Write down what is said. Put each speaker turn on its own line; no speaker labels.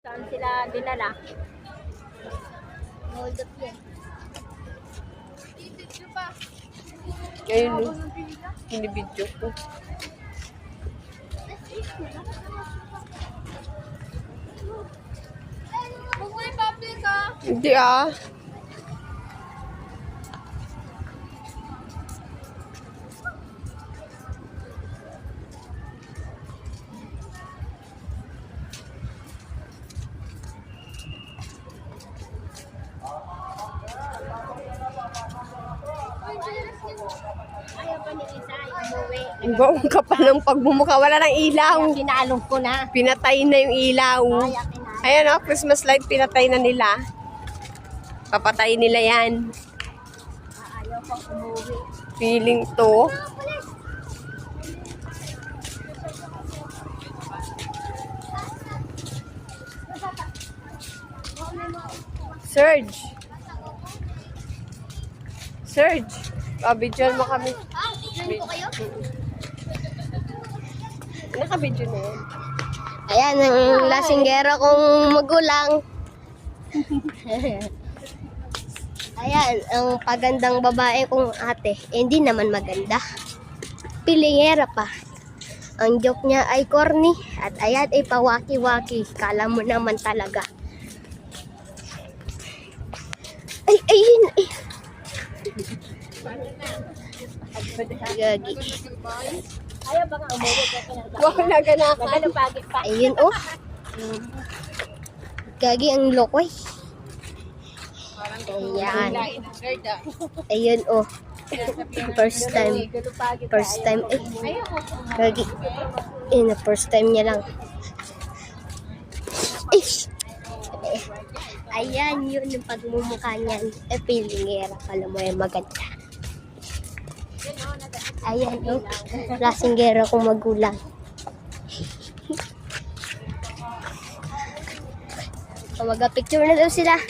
Saan sila dinala? Hold up yan.
Ayun, binibidyo ko.
Huwag mo i-public ka.
Hindi ah.
Ayaw pa ni Isa, umuwi.
Ang kapal ng pagmumukha. Wala ng ilaw.
Sinalong ko na.
Pinatay na yung ilaw. Ayan o, Christmas light pinatay na nila. Papatay nila yan.
Ayaw pa umuwi.
Feeling to. Serge. Serge. Pabidyon mo kami.
Ko kayo?
Nakabidyo na yan.
Ayan, ang lasinggera kong magulang. Ayan, ang pagandang babae kong ate. Hindi naman maganda. Pilingera pa. Ang joke niya ay corny. At ayan ay pawaki-waki. Kala mo naman talaga. Ay, ayun. Ay. Gagi. Ayaw ba nga umuwi?
Wag na ganakan.
Ano pagit pa?
Ayun oh.
Gagi ang lokoy. Ayan. Ayun oh. First time. First time eh. Gagi. Eh, first time niya lang. Ayan, yun yung pagmumukha niyan. Eh, pilingera pala mo yung maganda. Ayan, oh. Lasinggera kong magulang. Mag-picture na daw sila.